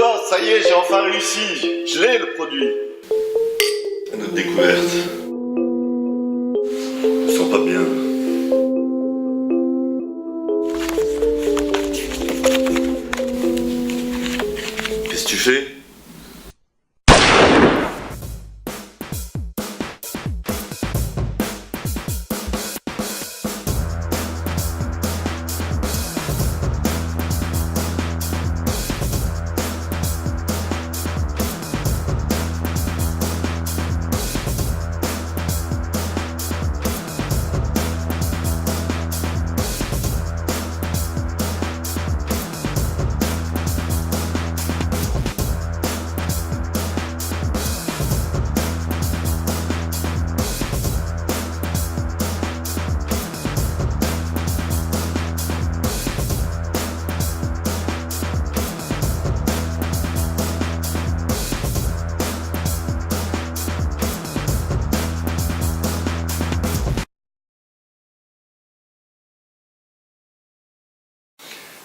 toi, ça y est, j'ai enfin réussi. Je l'ai, le produit. Notre découverte. Je me sens pas bien. Qu'est-ce que tu fais ?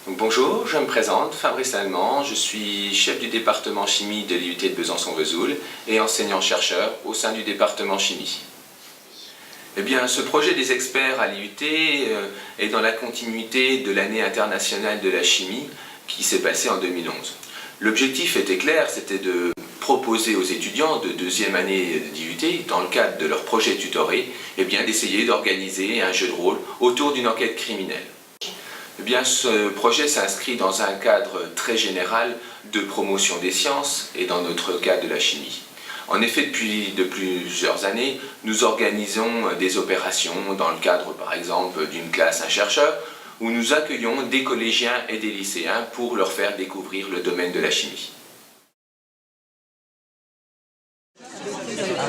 Donc, bonjour, je me présente, Fabrice Allemand, je suis chef du département chimie de l'IUT de Besançon-Vesoul et enseignant-chercheur au sein du département chimie. Eh bien, ce projet des experts à l'IUT est dans la continuité de l'année internationale de la chimie qui s'est passée en 2011. L'objectif était clair, c'était de proposer aux étudiants de deuxième année d'IUT, dans le cadre de leur projet tutoré, eh bien, d'essayer d'organiser un jeu de rôle autour d'une enquête criminelle. Eh bien, ce projet s'inscrit dans un cadre très général de promotion des sciences et dans notre cas de la chimie. En effet, depuis plusieurs années, nous organisons des opérations dans le cadre, par exemple, d'une classe un chercheur, où nous accueillons des collégiens et des lycéens pour leur faire découvrir le domaine de la chimie. Je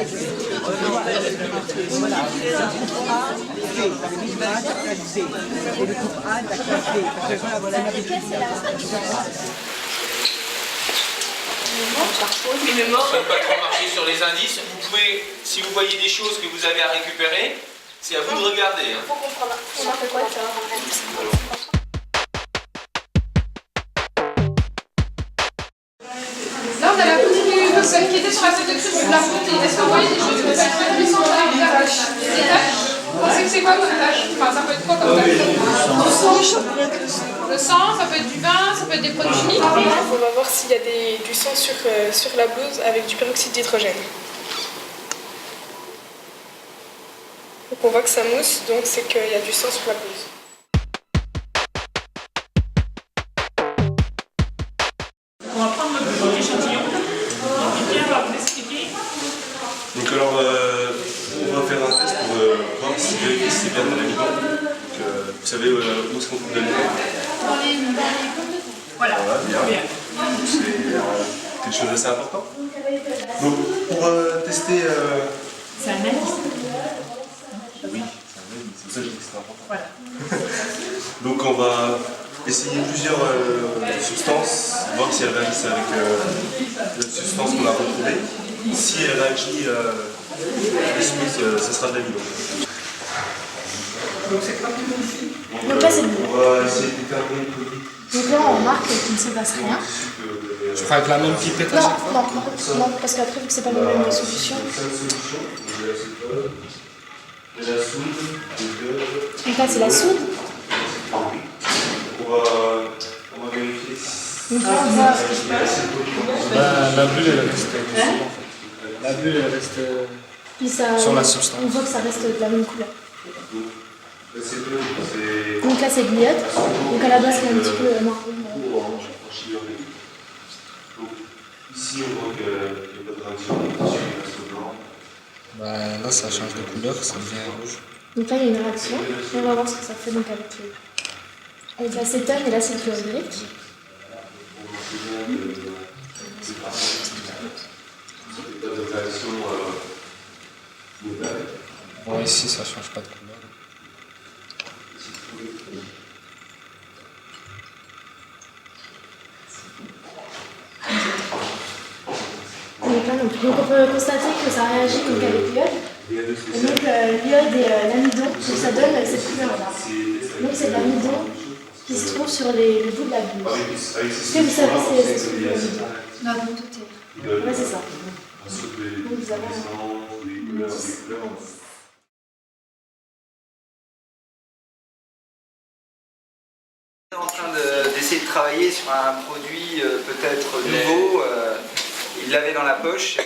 ne vais pas trop marcher sur les indices. Vous pouvez, si vous voyez des choses que vous avez à récupérer, c'est à vous de regarder. Faut comprendre. On a fait quoi ça? Là, on a la petite qui était sur la feuille de dessus de la routine. Est-ce que vous voyez des choses que vous faites très bien sur la tâche? Des tâches? Vous pensez que c'est quoi comme tâche? Enfin, ça peut être quoi comme tâche? Le sang, ça peut être du vin, ça peut être des produits chimiques. On va voir s'il y a du sang sur la blouse avec du peroxyde d'hydrogène. Donc on voit que ça mousse, donc c'est qu'il y a du sang sur la blouse. On va prendre notre premier échantillon. Donc Pierre va vous expliquer. Donc alors, on va faire un test pour voir si c'est bien de l'amidon. Vous savez où est-ce qu'on trouve de l'amidon? Voilà. Bien. C'est quelque chose d'assez important. Donc pour tester... C'est un analyse. Oui, c'est pour ça que je dis que c'est important. Voilà. Donc on va essayer plusieurs substances, voir si elles réagissent avec la substance qu'on a retrouvée. Si elle réagit ce sera de l'amidon. Donc là c'est bon. On va essayer de déterminer le produit. Donc là on remarque qu'il ne se passe rien. Je ferai avec la même pipette à chaque fois. Non, parce qu'après vu que c'est pas la même solution. De la soude, de l'œuf. Donc là c'est la soude. On va vérifier si... Donc là on voit... La bulle elle reste. La bulle elle reste Puis ça, sur la substance. on voit que ça reste de la même couleur. C'est Donc là c'est de l'iode. Donc à la base c'est un petit peu marron. orange, archi-violet. Donc ici on voit qu'il n'y a pas de réaction, il reste blanc. Là ça change de couleur, ça devient rouge. Donc là il y a une réaction. Et on va voir ce que ça fait donc avec l'acétone et l'acide chlorhydrique. Pas de réaction globale. Bon, ici ça change pas de couleur. Donc on peut constater que ça réagit donc avec l'iode. Et donc l'iode et l'amidon, donc ça donne cette couleur-là. Donc c'est de l'amidon qui se trouve sur le bout de la blouse. Est-ce que vous savez c'est ce que vous voulez dire? La bonne totale. Ouais, c'est ça. Donc vous avez un 10. En train d'essayer de travailler sur un produit peut-être nouveau. Il l'avait dans la poche.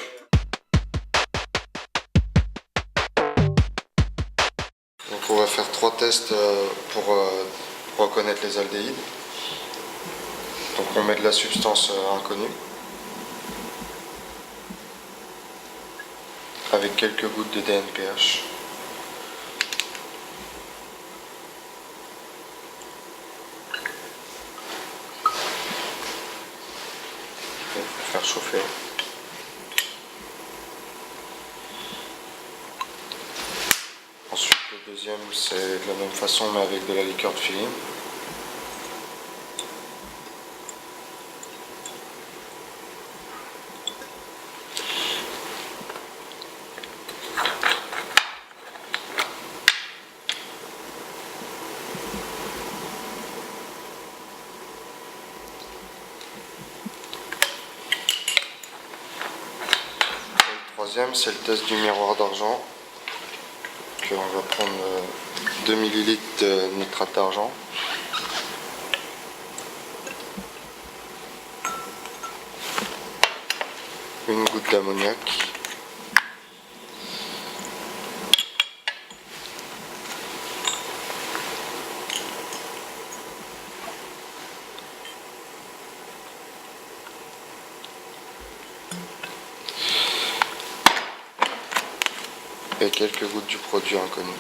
Donc on va faire 3 tests pour reconnaître les aldéhydes. Donc on met de la substance inconnue avec quelques gouttes de DNPH. Faire chauffer. Ensuite le deuxième c'est de la même façon mais avec de la liqueur de feeling. Le troisième, c'est le test du miroir d'argent. On va prendre 2 ml de nitrate d'argent. Une goutte d'ammoniac. Et quelques gouttes du produit inconnu.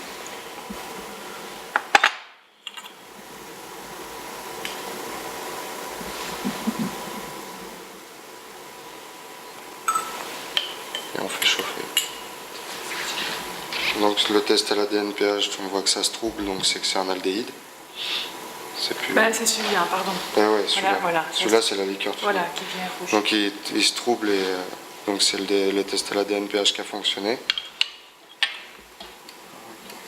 Et on fait chauffer. Donc le test à la DNPH, on voit que ça se trouble, donc c'est que c'est un aldéhyde. C'est plus... Bah, c'est celui-là, pardon. Ah ouais, celui-là. Voilà. Celui-là, c'est la liqueur de feeling. Voilà, qui vient rouge. Donc il se trouble et donc c'est le test à la DNPH qui a fonctionné.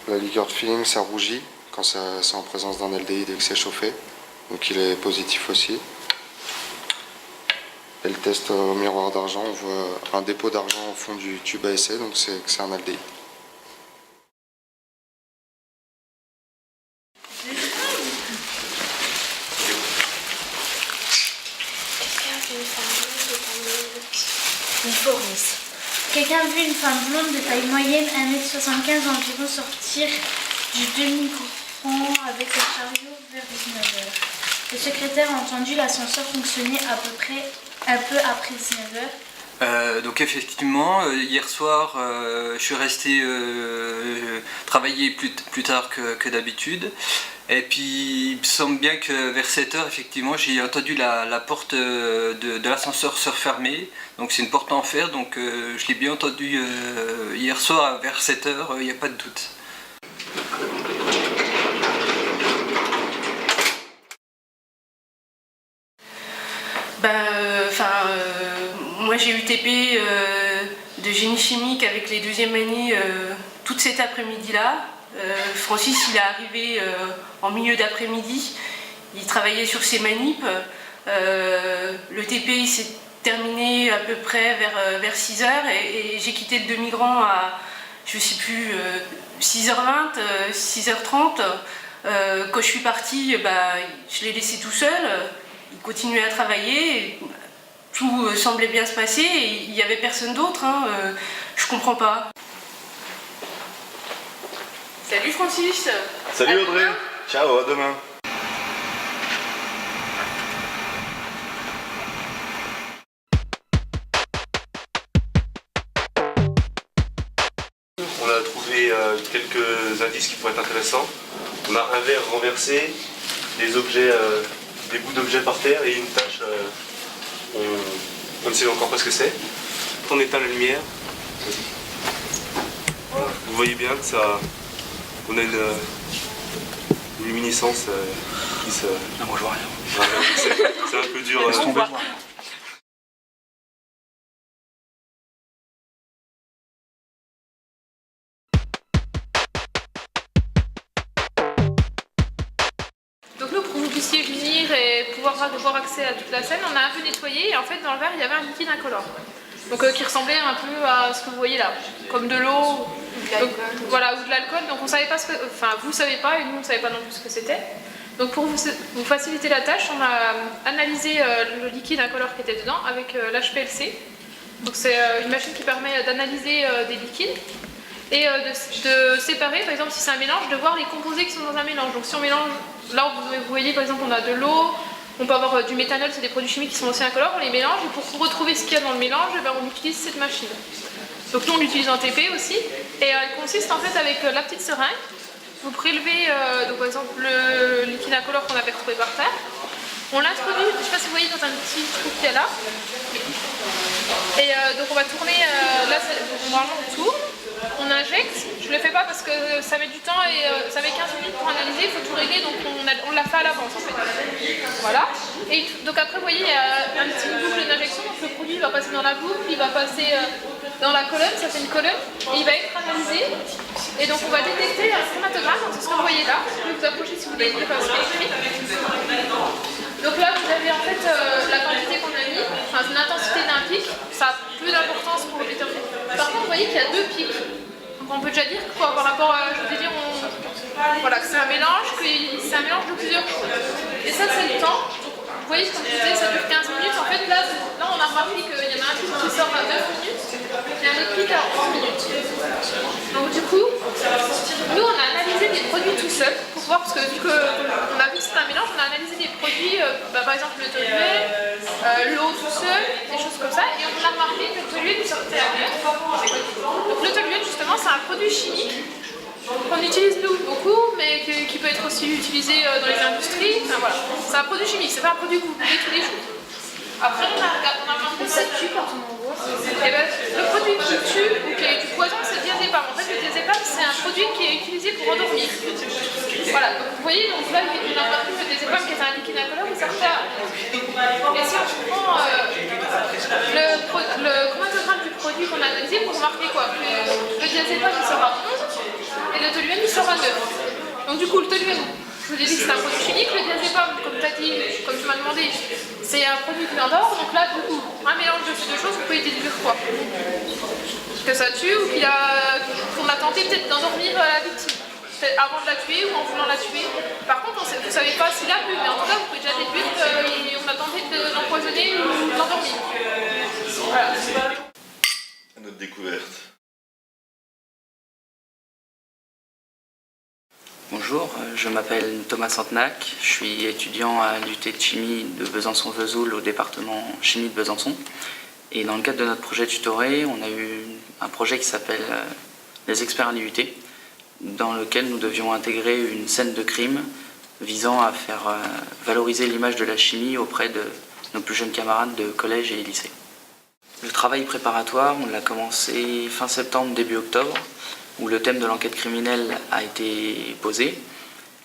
La liqueur de feeling, ça rougit quand c'est en présence d'un aldéhyde et que c'est chauffé. Donc il est positif aussi. Et le test au miroir d'argent, on voit un dépôt d'argent au fond du tube à essai, donc c'est que c'est un aldéhyde. Quelqu'un a vu une femme blonde de taille moyenne, 1m75 environ, sortir du demi-courant avec un chariot vers 19h. Le secrétaire a entendu l'ascenseur fonctionner un peu après 19h. Donc effectivement, hier soir, je suis resté travailler plus tard que d'habitude. Et puis il me semble bien que vers 7h, effectivement, j'ai entendu la porte de l'ascenseur se refermer. Donc c'est une porte en fer, donc je l'ai bien entendu hier soir vers 7h, il n'y a pas de doute. Moi j'ai eu TP de génie chimique avec les deuxièmes années toute cet après-midi-là. Francis il est arrivé en milieu d'après-midi, il travaillait sur ses manips. Le TP il s'est terminé à peu près vers 6h et j'ai quitté le demi-grand à, je sais plus, 6h20, 6h30. Quand je suis partie, je l'ai laissé tout seul, il continuait à travailler. Tout semblait bien se passer et il n'y avait personne d'autre, je comprends pas. Salut Francis. Salut Audrey. Ciao, à demain. On a trouvé quelques indices qui pourraient être intéressants. On a un verre renversé, des objets, des bouts d'objets par terre et une tache. On ne sait encore pas ce que c'est. On éteint la lumière. Vous voyez bien que ça. On a une luminescence qui se. Non, moi je vois rien. C'est un peu dur. Donc nous prouvons puissiez venir et pouvoir avoir accès à toute la scène, on a un peu nettoyé et en fait dans le verre il y avait un liquide incolore. Donc qui ressemblait un peu à ce que vous voyez là, comme de l'eau, voilà, ou de l'alcool. Donc on savait pas ce que, enfin vous savez pas et nous on savait pas non plus ce que c'était. Donc pour vous faciliter la tâche, on a analysé le liquide incolore qui était dedans avec l'HPLC. Donc c'est une machine qui permet d'analyser des liquides et de séparer, par exemple si c'est un mélange, de voir les composés qui sont dans un mélange. Donc si on mélange, là vous voyez par exemple on a de l'eau, on peut avoir du méthanol, c'est des produits chimiques qui sont aussi incolores, on les mélange et pour retrouver ce qu'il y a dans le mélange, eh ben, on utilise cette machine. Donc nous on l'utilise en TP aussi et elle consiste en fait avec la petite seringue. Vous prélevez donc par exemple le liquide incolore qu'on avait retrouvé par terre, on l'introduit, je ne sais pas si vous voyez, dans un petit trou qu'il y a là. Et donc on va tourner, là normalement on tourne, on injecte, je ne le fais pas parce que ça met du temps et ça met 15 minutes pour analyser, il faut tout régler, donc on l'a fait à l'avance en fait. Voilà. Et donc après vous voyez il y a un petit boucle d'injection, donc le produit va passer dans la boucle, il va passer dans la colonne, ça fait une colonne, et il va être analysé. Et donc on va détecter un chromatographe, c'est ce que vous voyez là, je vais vous approcher si vous voulez lire parce que c'est écrit. Donc là vous avez en fait la quantité qu'on a mis, enfin l'intensité d'un pic, ça a peu d'importance pour déterminer. Par contre vous voyez qu'il y a deux pics, donc on peut déjà dire que par rapport à, je veux dire, voilà, que c'est un mélange de plusieurs choses. Et ça c'est le temps, donc, vous voyez comme je disais ça dure 15 minutes, en fait là on a remarqué qu'il y en a un pic qui sort à 9 minutes et un autre pic à 11 minutes. Donc du coup, nous on a analysé des produits tout seuls pour voir, parce que vu qu'on a vu que c'était un mélange, on a analysé des produits, par exemple le toluène, l'eau tout seul, des choses comme ça, et on a remarqué que le toluène nous sortait à mieux. Donc le toluène justement c'est un produit chimique qu'on utilise nous beaucoup, mais qui peut être aussi utilisé dans les industries, enfin voilà. C'est un produit chimique, c'est pas un produit que vous buvez tous les jours. Après on a remarqué que ça tue quand on en boit. Et ben, le produit qui tue ou qui est du poison c'est le diazépam. En fait le diazépam c'est un produit qui est utilisé pour endormir. Voilà, donc vous voyez, donc là on a remarqué que le diazépam qui est un liquide incolore il sortait à 11. Et si on prend le chromatographe du produit qu'on a analysé pour remarquer quoi, que le diazépam il sort à 11 et le toluène il sort à 9. Donc du coup le toluène, je vous ai dit que c'est un produit chimique, le diazépam, comme tu as dit, comme tu m'as demandé, c'est un produit qui endort, donc là du coup, un mélange de ces deux choses, vous pouvez déduire quoi? Que ça tue ou qu'on a tenté peut-être d'endormir la victime, peut-être avant de la tuer ou en voulant la tuer. Par contre, vous ne savez pas s'il a bu, mais en tout cas vous pouvez déjà déduire qu'on a tenté de l'empoisonner ou de l'endormir. Voilà. Notre découverte. Bonjour, je m'appelle Thomas Santenac, je suis étudiant à l'UT de chimie de Besançon-Vesoul au département chimie de Besançon. Et dans le cadre de notre projet tutoré, on a eu un projet qui s'appelle les experts à l'IUT, dans lequel nous devions intégrer une scène de crime visant à faire valoriser l'image de la chimie auprès de nos plus jeunes camarades de collège et lycée. Le travail préparatoire, on l'a commencé fin septembre, début octobre, où le thème de l'enquête criminelle a été posé.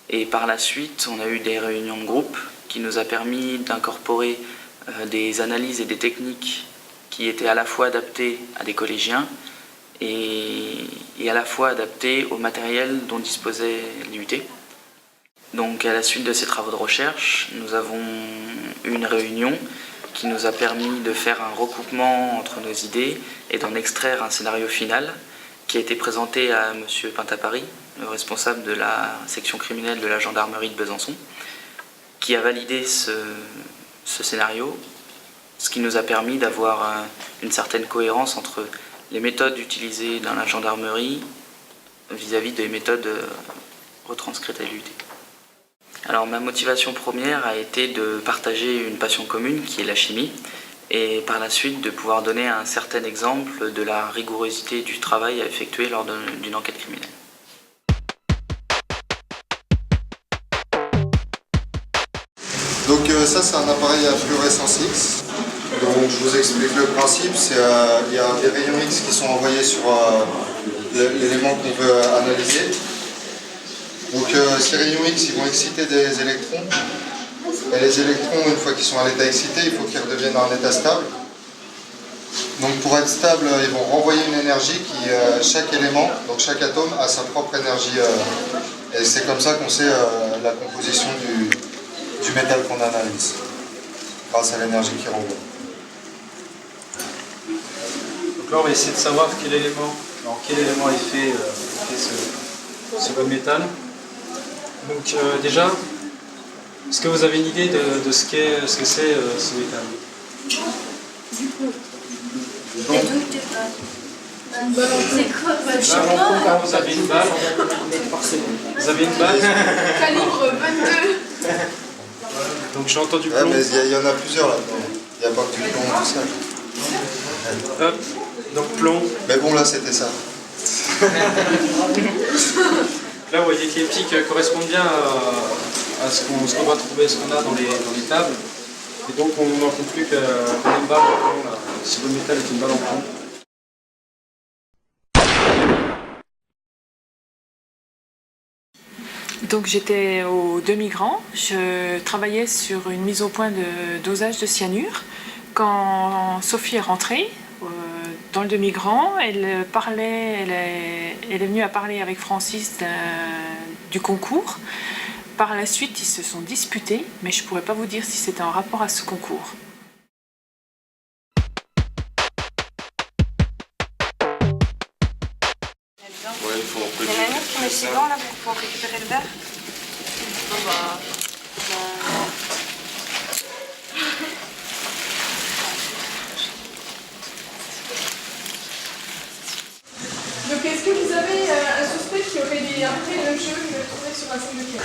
Et par la suite, on a eu des réunions de groupe qui nous a permis d'incorporer des analyses et des techniques qui étaient à la fois adaptées à des collégiens et à la fois adaptées au matériel dont disposait l'IUT. Donc à la suite de ces travaux de recherche, nous avons eu une réunion qui nous a permis de faire un recoupement entre nos idées et d'en extraire un scénario final qui a été présenté à M. Pintapari, le responsable de la section criminelle de la gendarmerie de Besançon, qui a validé ce scénario, ce qui nous a permis d'avoir une certaine cohérence entre les méthodes utilisées dans la gendarmerie vis-à-vis des méthodes retranscrites à l'IUT. Alors ma motivation première a été de partager une passion commune qui est la chimie, et par la suite de pouvoir donner un certain exemple de la rigourosité du travail à effectuer lors d'une enquête criminelle. Donc ça c'est un appareil à fluorescence X. Donc je vous explique le principe, il y a des rayons X qui sont envoyés sur l'élément qu'on veut analyser. Donc ces rayons X ils vont exciter des électrons. Et les électrons, une fois qu'ils sont à l'état excité, il faut qu'ils redeviennent en état stable. Donc pour être stable, ils vont renvoyer une énergie qui, chaque élément, donc chaque atome, a sa propre énergie. Et c'est comme ça qu'on sait la composition du métal qu'on analyse, grâce à l'énergie qui renvoie. Donc là, on va essayer de savoir quel élément est fait, ce bon métal. Donc déjà, est-ce que vous avez une idée de ce que c'est ce métal? C'est quoi? Je sais Quand vous avez une balle, Calibre 22. Donc j'ai entendu Ouais, plomb. mais il y en a plusieurs là-dedans. Il n'y a pas que du plomb, tout ça. Hop, donc plomb. Mais bon, là, c'était ça. Là, vous voyez que les pics correspondent bien à ce qu'on va trouver, ce qu'on a dans les tables. Et donc, on n'en conclut qu'une balle en plomb. Là. Si le métal est une balle en plomb. Donc j'étais au demi-grand, je travaillais sur une mise au point de dosage de cyanure. Quand Sophie est rentrée dans le demi-grand, elle est venue à parler avec Francis du concours. Par la suite, ils se sont disputés, mais je ne pourrais pas vous dire si c'était en rapport à ce concours. Ouais, il faut un peu Il y en a une autre qui met ses gants là pour récupérer le verre. Donc est-ce que vous avez un suspect qui aurait des après le jeu que vous avez trouvé sur la scène de crime?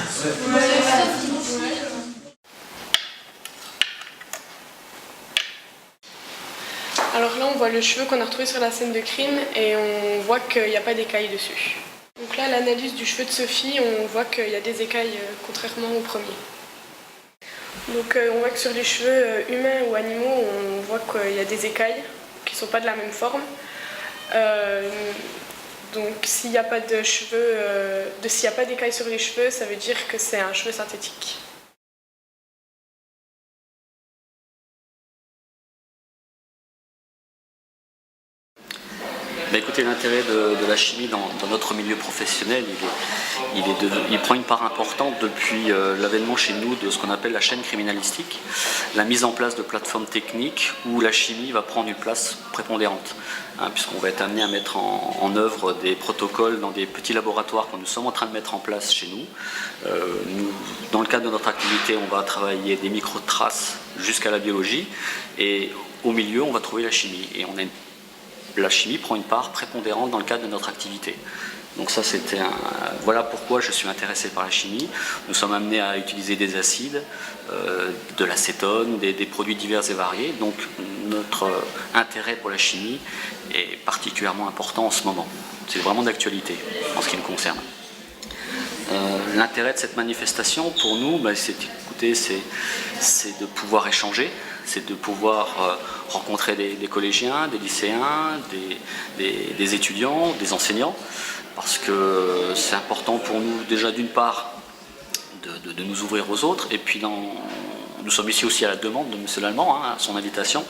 Alors là, on voit le cheveu qu'on a retrouvé sur la scène de crime et on voit qu'il n'y a pas d'écailles dessus. Donc là, l'analyse du cheveu de Sophie, on voit qu'il y a des écailles contrairement au premier. Donc on voit que sur les cheveux humains ou animaux, on voit qu'il y a des écailles qui ne sont pas de la même forme. Donc s'il n'y a pas de cheveux, s'il n'y a pas d'écailles sur les cheveux, ça veut dire que c'est un cheveu synthétique. Bah écoutez, l'intérêt de la chimie dans notre milieu professionnel, il prend une part importante depuis l'avènement chez nous de ce qu'on appelle la chaîne criminalistique, la mise en place de plateformes techniques où la chimie va prendre une place prépondérante, puisqu'on va être amené à mettre en œuvre des protocoles dans des petits laboratoires que nous sommes en train de mettre en place chez nous. Dans le cadre de notre activité, on va travailler des micro-traces jusqu'à la biologie, et au milieu, on va trouver la chimie. Et la chimie prend une part prépondérante dans le cadre de notre activité. Donc ça, voilà pourquoi je suis intéressé par la chimie. Nous sommes amenés à utiliser des acides, de l'acétone, des produits divers et variés. Donc notre intérêt pour la chimie est particulièrement important en ce moment. C'est vraiment d'actualité en ce qui nous concerne. L'intérêt de cette manifestation pour nous, c'est de pouvoir échanger, c'est de pouvoir rencontrer des collégiens, des lycéens, des étudiants, des enseignants, parce que c'est important pour nous déjà d'une part de nous ouvrir aux autres, et puis nous sommes ici aussi à la demande de M. Lallemand, à son invitation,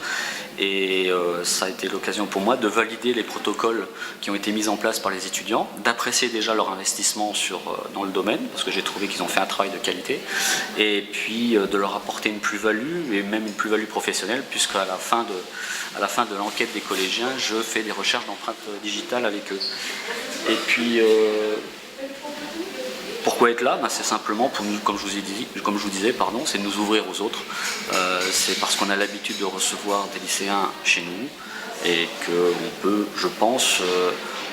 et ça a été l'occasion pour moi de valider les protocoles qui ont été mis en place par les étudiants, d'apprécier déjà leur investissement dans le domaine, parce que j'ai trouvé qu'ils ont fait un travail de qualité, et puis de leur apporter une plus-value, et même une plus-value professionnelle, puisqu'à la fin de l'enquête des collégiens, je fais des recherches d'empreintes digitales avec eux. Et puis, pourquoi être là? C'est simplement, pour nous, comme je vous disais, c'est de nous ouvrir aux autres. C'est parce qu'on a l'habitude de recevoir des lycéens chez nous et qu'on peut, je pense,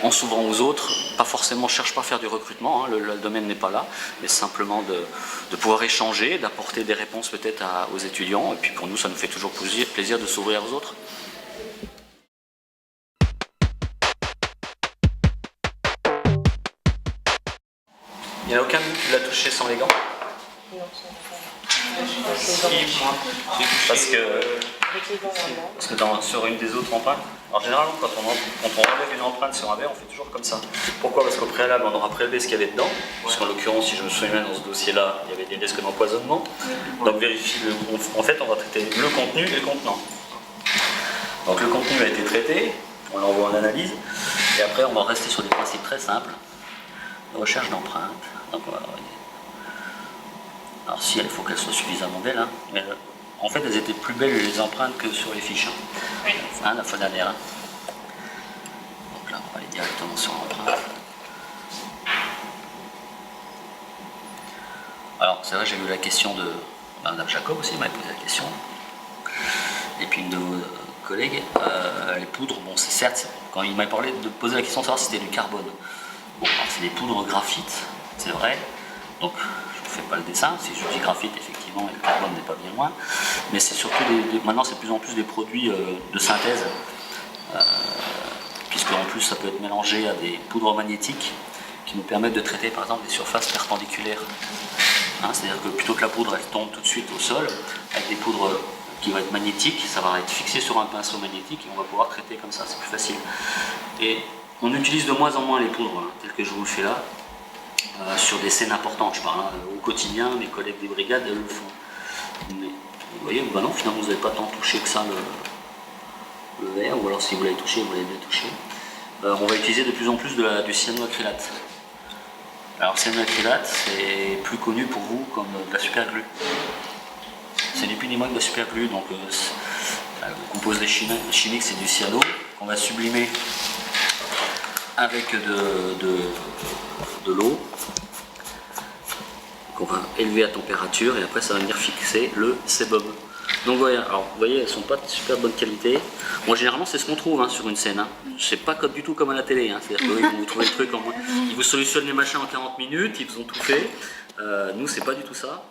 en s'ouvrant aux autres, pas forcément, cherche pas à faire du recrutement, le domaine n'est pas là, mais simplement de pouvoir échanger, d'apporter des réponses peut-être aux étudiants. Et puis pour nous, ça nous fait toujours plaisir de s'ouvrir aux autres. Il n'y en a aucun de nous qui l'a touché sans les gants? Parce que sur une des autres empreintes, en général, quand on enlève une empreinte sur un verre, on fait toujours comme ça. Pourquoi? Parce qu'au préalable, on aura prélevé ce qu'il y avait dedans, puisqu'en l'occurrence, si je me souviens bien, dans ce dossier-là, il y avait des risques d'empoisonnement. Donc en fait, on va traiter le contenu et le contenant. Donc le contenu a été traité, on l'envoie en analyse, et après, on va rester sur des principes très simples. Recherche d'empreintes. Donc on va Alors si, il faut qu'elles soient suffisamment belles, hein. Mais, en fait, elles étaient plus belles les empreintes que sur les fiches. Oui. Hein, la fois dernière. Hein. Donc là, on va aller directement sur l'empreinte. Alors, c'est vrai, j'ai eu la question de Madame Jacob aussi, m'avait posé la question. Et puis une de vos collègues, les poudres, bon, c'est certes, quand il m'avait parlé de poser la question de savoir si c'était du carbone. Bon, alors c'est des poudres graphite, c'est vrai. Donc, je ne fais pas le dessin, si je dis graphite, effectivement, et le carbone n'est pas bien loin. Mais c'est surtout, maintenant, c'est de plus en plus des produits de synthèse, puisque en plus, ça peut être mélangé à des poudres magnétiques qui nous permettent de traiter, par exemple, des surfaces perpendiculaires. Hein, c'est-à-dire que plutôt que la poudre, elle tombe tout de suite au sol, avec des poudres qui vont être magnétiques, ça va être fixé sur un pinceau magnétique et on va pouvoir traiter comme ça, c'est plus facile. Et on utilise de moins en moins les poudres, hein, telles que je vous le fais là, sur des scènes importantes. Je parle au quotidien, mes collègues des brigades elles le font. Mais vous voyez, bah non, finalement vous n'avez pas tant touché que ça le verre, ou alors si vous l'avez touché, vous l'avez bien touché. On va utiliser de plus en plus du cyanoacrylate. Alors cyanoacrylate, c'est plus connu pour vous comme de la superglue. C'est ni plus ni moins que de la superglue, donc le composé chimique c'est du cyano qu'on va sublimer avec de l'eau, qu'on va élever à température et après ça va venir fixer le sébum. Donc voilà, alors vous voyez, elles sont pas de super bonne qualité. Bon, généralement c'est ce qu'on trouve hein, sur une scène. Hein. C'est pas du tout comme à la télé. Hein. C'est-à-dire qu'ils vont vous trouver le truc en moins. Ils vous solutionnent les machins en 40 minutes, ils vous ont tout fait. Nous c'est pas du tout ça.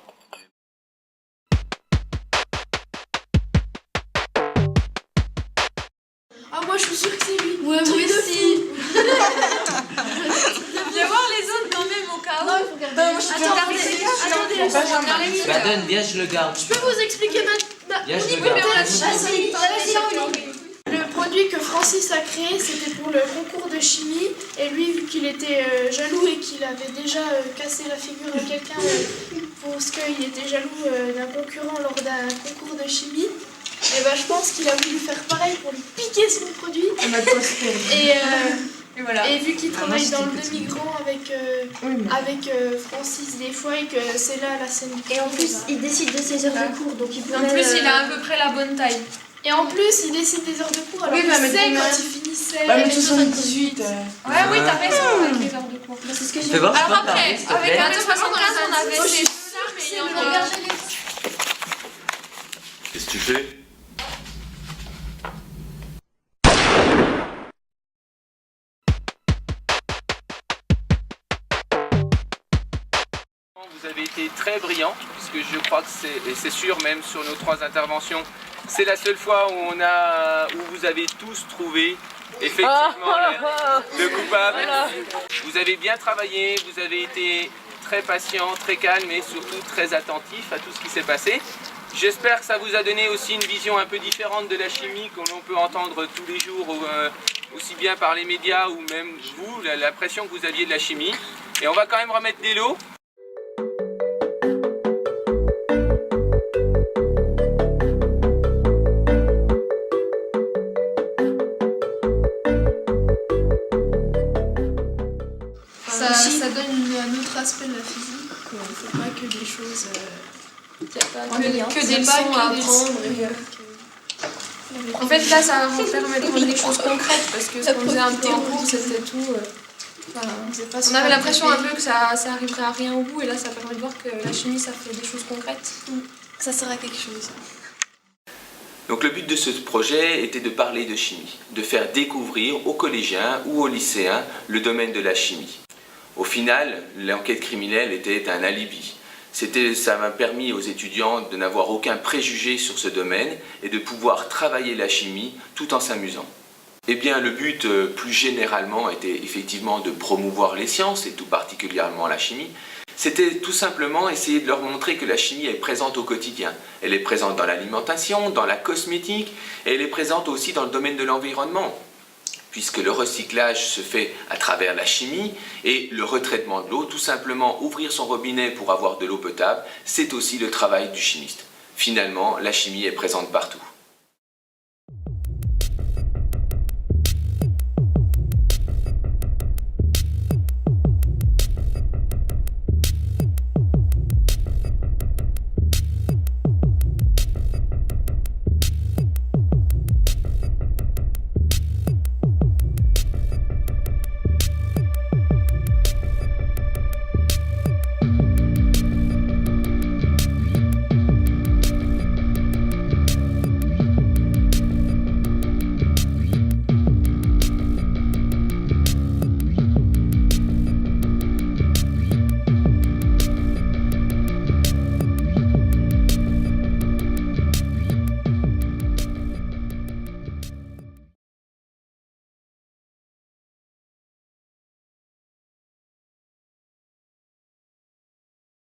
Ah moi je suis sûre que c'est lui. Ouais, moi aussi. Viens voir les autres quand même au cas où. Non, il faut regarder. Moi, attendez, Baden, viens, je le garde. je peux vous expliquer maintenant. Viens, je le garde. Le produit que Francis a créé, c'était pour le concours de chimie. Et lui, vu qu'il était jaloux et qu'il avait déjà cassé la figure à quelqu'un parce qu'il était jaloux d'un concurrent lors d'un concours de chimie, et ben, je pense qu'il a voulu faire pareil pour lui piquer son produit. Et voilà. Et vu qu'il travaille dans le demi-grand avec Francis des fois et que c'est là la scène. Et en plus, il décide de ses heures de cours, donc il peut. En plus, il a à peu près la bonne taille. Et en plus, il décide des heures de cours, alors il sait quand il finissait. Bah, mais 78. Ouais, oui, t'as raison avec les heures de cours. C'est ce que j'ai Fais voir, alors après, s'il te plaît. avec 1,75 on avait ces deux-là, mais il y en a. Qu'est-ce que tu fais? Vous avez été très brillant, puisque je crois que c'est sûr, même sur nos 3 interventions, c'est la seule fois où vous avez tous trouvé effectivement le coupable. Vous avez bien travaillé, vous avez été très patient, très calme et surtout très attentif à tout ce qui s'est passé. J'espère que ça vous a donné aussi une vision un peu différente de la chimie que l'on peut entendre tous les jours, aussi bien par les médias ou même vous, l'impression que vous aviez de la chimie. Et on va quand même remettre des lots. Ça donne un autre aspect de la physique. On ne fait pas que des choses. Que des leçons à apprendre. En fait, là, ça va vous permettre des choses concrètes parce que ce qu'on faisait un peu en cours, c'était tout. On avait l'impression un peu que ça arriverait à rien au bout, et là, ça permet de voir que la chimie, ça fait des choses concrètes. Ça sert à quelque chose. Donc le but de ce projet était de parler de chimie, de faire découvrir aux collégiens ou aux lycéens le domaine de la chimie. Au final, l'enquête criminelle était un alibi. Ça m'a permis aux étudiants de n'avoir aucun préjugé sur ce domaine et de pouvoir travailler la chimie tout en s'amusant. Eh bien, le but, plus généralement, était effectivement de promouvoir les sciences, et tout particulièrement la chimie. C'était tout simplement essayer de leur montrer que la chimie est présente au quotidien. Elle est présente dans l'alimentation, dans la cosmétique, et elle est présente aussi dans le domaine de l'environnement, puisque le recyclage se fait à travers la chimie et le retraitement de l'eau, tout simplement ouvrir son robinet pour avoir de l'eau potable, c'est aussi le travail du chimiste. Finalement, la chimie est présente partout.